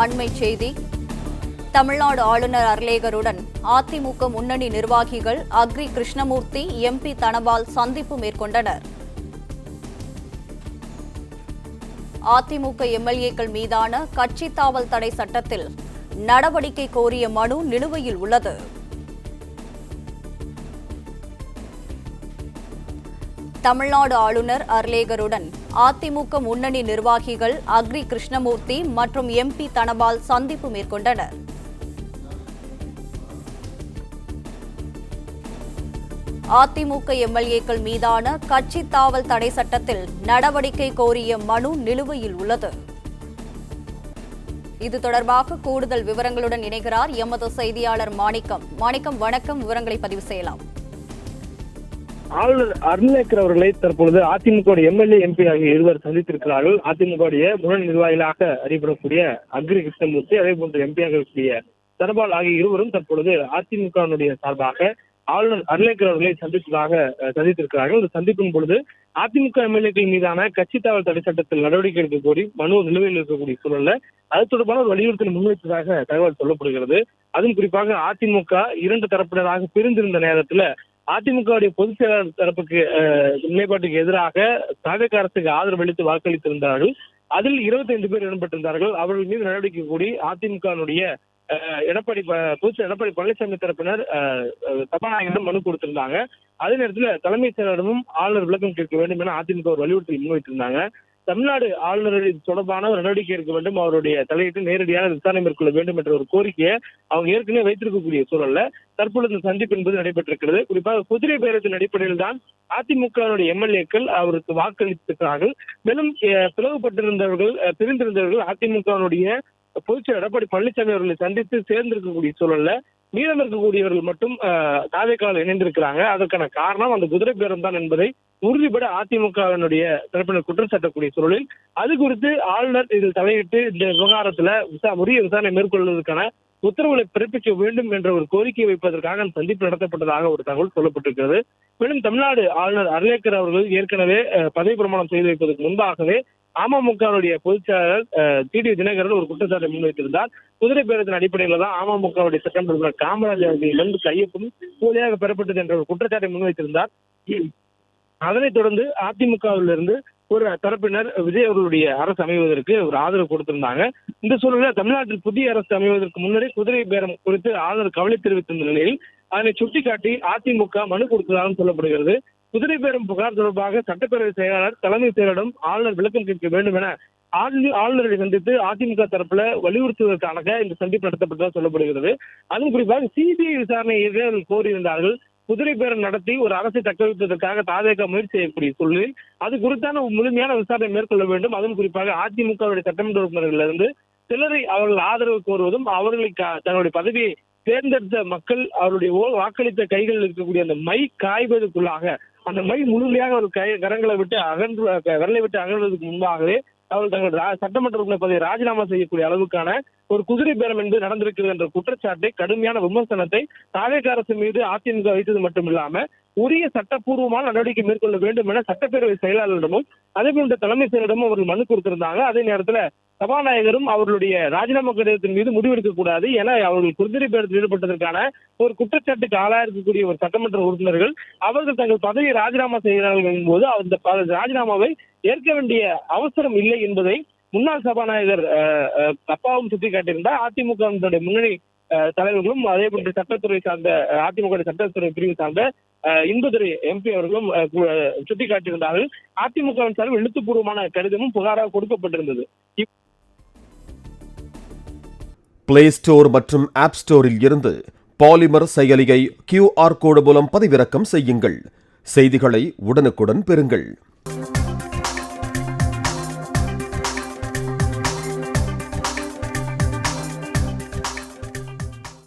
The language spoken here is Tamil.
அண்மைச் செய்தி. தமிழ்நாடு ஆளுநர் அர்லேகருடன் அதிமுக முன்னணி நிர்வாகிகள் அக்ரி கிருஷ்ணமூர்த்தி, எம்பி தனபால் சந்திப்பு மேற்கொண்டனர். அதிமுக எம்எல்ஏக்கள் மீதான கட்சி தாவல் தடை சட்டத்தில் நடவடிக்கை கோரிய மனு நிலுவையில் உள்ளது. தமிழ்நாடு ஆளுநர் அர்லேகருடன் அதிமுக முன்னணி நிர்வாகிகள் அக்ரி கிருஷ்ணமூர்த்தி மற்றும் எம்பி தனபால் சந்திப்பு மேற்கொண்டனர். அதிமுக எம்எல்ஏக்கள் மீதான கட்சி தாவல் தடை சட்டத்தில் நடவடிக்கை கோரிய மனு நிலுவையில் உள்ளது. இது தொடர்பாக கூடுதல் விவரங்களுடன் இணைகிறார் எமது செய்தியாளர் மாணிக்கம். வணக்கம். விவரங்களை பதிவு செய்யலாம். ஆளுநர் அர்லேகர் அவர்களை தற்பொழுது அதிமுக எம்எல்ஏ, எம்பி ஆகிய இருவர் சந்தித்திருக்கிறார்கள். அதிமுக முன்னணி நிர்வாகிகளாக அறியப்படக்கூடிய அக்ரி கிருஷ்ணமூர்த்தி, அதே போன்று எம்பியாக இருக்கக்கூடிய தனபால் ஆகிய இருவரும் தற்பொழுது அதிமுக சார்பாக ஆளுநர் அர்லேகர் அவர்களை சந்தித்திருக்கிறார்கள். இந்த சந்திப்பின் பொழுது அதிமுக எம்எல்ஏக்கள் மீதான கட்சி தாவல் தடை சட்டத்தில் நடவடிக்கை எடுக்க கோரி மனு நிலுவையில் இருக்கக்கூடிய சூழல்ல அது தொடர்பான ஒரு வலியுறுத்தல் முன்வைத்ததாக தகவல் சொல்லப்படுகிறது. அதுவும் குறிப்பாக அதிமுக இரண்டு தரப்பினராக பிரிந்திருந்த நேரத்தில் அதிமுக பொதுச் செயலாளர் தரப்புக்கு நிலைப்பாட்டுக்கு எதிராக தாவேக அரசுக்கு ஆதரவு அளித்து வாக்களித்திருந்தார்கள். அதில் 25 பேர் இடம்பெற்றிருந்தார்கள். அவர்கள் மீது நடவடிக்கை கூடி அதிமுக எடப்பாடி பழனிசாமி தரப்பினர் சபாநாயகரிடம் மனு கொடுத்திருந்தாங்க. அதே நேரத்தில் தலைமைச் செயலரிடமும் ஆளுநர் விளக்கம் கேட்க வேண்டும் என அதிமுக ஒரு வலியுறுத்தல் முன்வைத்திருந்தாங்க. தமிழ்நாடு ஆளுநர் இது தொடர்பான ஒரு நடவடிக்கை எடுக்க வேண்டும், அவருடைய தலையிட்டு நேரடியான விசாரணை மேற்கொள்ள வேண்டும் என்ற ஒரு கோரிக்கையை அவங்க ஏற்கனவே வைத்திருக்கக்கூடிய சூழல்ல தற்பொழுது இந்த சந்திப்பு என்பது நடைபெற்றிருக்கிறது. குறிப்பாக குதிரை பேரத்தின் அடிப்படையில் தான் அதிமுக எம்எல்ஏக்கள் அவருக்கு வாக்களித்திருக்கிறார்கள். மேலும் பிரிந்திருந்தவர்கள் அதிமுக பொதுச்செயலர் எடப்பாடி பழனிசாமி அவர்களை சந்தித்து சேர்ந்திருக்கக்கூடிய சூழல்ல மீதம் இருக்கக்கூடியவர்கள் மட்டும் தாவேகாவில் இணைந்திருக்கிறாங்க. அதற்கான காரணம் அந்த குதிரை பேரம் தான் என்பதை உறுதிபட அதிமுக தரப்பினர் குற்றம் சாட்டக்கூடிய சூழலில் அது குறித்து ஆளுநர் இதில் தலையிட்டு இந்த விவகாரத்துல உரிய விசாரணை மேற்கொள்வதற்கான உத்தரவுகளை பிறப்பிக்க வேண்டும் என்ற ஒரு கோரிக்கை வைப்பதற்காக அந்த சந்திப்பு நடத்தப்பட்டதாக ஒரு தகவல் சொல்லப்பட்டிருக்கிறது. மேலும் தமிழ்நாடு ஆளுநர் அர்லேகர் அவர்கள் ஏற்கனவே பதவி பிரமாணம் செய்து வைப்பதற்கு முன்பாகவே அமமுக பொதுச் செயலாளர் டிடிவி தினகரன் ஒரு குற்றச்சாட்டை முன்வைத்திருந்தார். குதிரை பேரத்தின் அடிப்படையில் தான் அமமுக சட்டமன்ற உறுப்பினர் காமராஜர் கையொப்பம் போலியாக பெறப்பட்டது என்ற ஒரு குற்றச்சாட்டை முன்வைத்திருந்தார். அதனைத் தொடர்ந்து அதிமுகவிலிருந்து ஒரு தரப்பினர் விஜய் அவர்களுடைய அரசு அமைவதற்கு ஒரு ஆதரவு கொடுத்திருந்தாங்க. இந்த சூழலில் தமிழ்நாட்டில் புதிய அரசு அமைவதற்கு முன்னரே குதிரை பேரம் குறித்து ஆளுநர் கவலை தெரிவித்திருந்த நிலையில் அதனை சுட்டிக்காட்டி அதிமுக மனு கொடுத்ததாக சொல்லப்படுகிறது. குதிரை பேரம் புகார் தொடர்பாக சட்டப்பேரவை செயலாளர் தலைமை செயலரிடம் ஆளுநர் விளக்கம் கேட்க வேண்டும் என ஆளுநரை சந்தித்து அதிமுக தரப்புல வலியுறுத்துவதற்காக இந்த சந்திப்பு நடத்தப்பட்டதாக சொல்லப்படுகிறது. அதுவும் குறிப்பாக சிபிஐ விசாரணையை கோரியிருந்தார்கள். குதிரை பேரம் நடத்தி ஒரு அரசை தக்க வைப்பதற்காக தாவேக முயற்சி செய்யக்கூடிய சூழலில் அது குறித்தான முழுமையான விசாரணை மேற்கொள்ள வேண்டும். அதுவும் குறிப்பாக அதிமுக சட்டமன்ற உறுப்பினர்களிலிருந்து சிலரை அவர்கள் ஆதரவு கோருவதும் அவர்களை தன்னுடைய பதவியை தேர்ந்தெடுத்த மக்கள் அவருடைய வாக்களித்த கைகளில் இருக்கக்கூடிய அந்த மை காய்வதற்குள்ளாக அந்த மை முழுமையாக ஒரு கரங்களை விட்டு விரலை விட்டு அகழ்வதற்கு முன்பாகவே அவர்கள் தங்கள் சட்டமன்ற உறுப்பினர் பதவியை ராஜினாமா செய்யக்கூடிய அளவுக்கான ஒரு குதிரை பேரம் என்பது நடந்திருக்கிறது என்ற குற்றச்சாட்டை, கடுமையான விமர்சனத்தை தாவேக அரசு மீது அதிமுக வைத்தது மட்டுமில்லாம உரிய சட்டப்பூர்வமான நடவடிக்கை மேற்கொள்ள வேண்டும் என சட்டப்பேரவை செயலாளரிடமும் அதே போன்ற தலைமை செயலரிடமும் அவர்கள் மனு கொடுத்திருந்தாங்க. அதே நேரத்துல சபாநாயகரும் அவர்களுடைய ராஜினாமா கடிதத்தின் மீது முடிவெடுக்க கூடாது என அவர்கள் குதிரை பேரத்தில் ஈடுபட்டதற்கான ஒரு குற்றச்சாட்டுக்கு ஆளாயிருக்கக்கூடிய ஒரு சட்டமன்ற உறுப்பினர்கள் அவர்கள் தங்கள் பதவியை ராஜினாமா செய்கிறார்கள் என்பது அந்த ராஜினாமாவை ஏற்க வேண்டிய அவசரம் இல்லை என்பதை முன்னாள் சபாநாயகர் அப்பாவும் சுட்டிக்காட்டியிருந்தார். அதிமுக முன்னணி தலைவர்களும் அதே போன்ற சட்டத்துறை சார்ந்த அதிமுக சட்டத்துறை பிரிவு சார்ந்த இன்பதுரை எம்பி அவர்களும் சுட்டிக்காட்டியிருந்தார்கள். அதிமுக சார்பில் எழுத்துப்பூர்வமான கடிதமும் புகாராக கொடுக்கப்பட்டிருந்தது. பிளே ஸ்டோர் மற்றும் ஆப் ஸ்டோரில் இருந்து பாலிமர் செயலியை QR கோடு மூலம் பதிவிறக்கம் செய்யுங்கள். செய்திகளை உடனுக்குடன் பெறுங்கள்.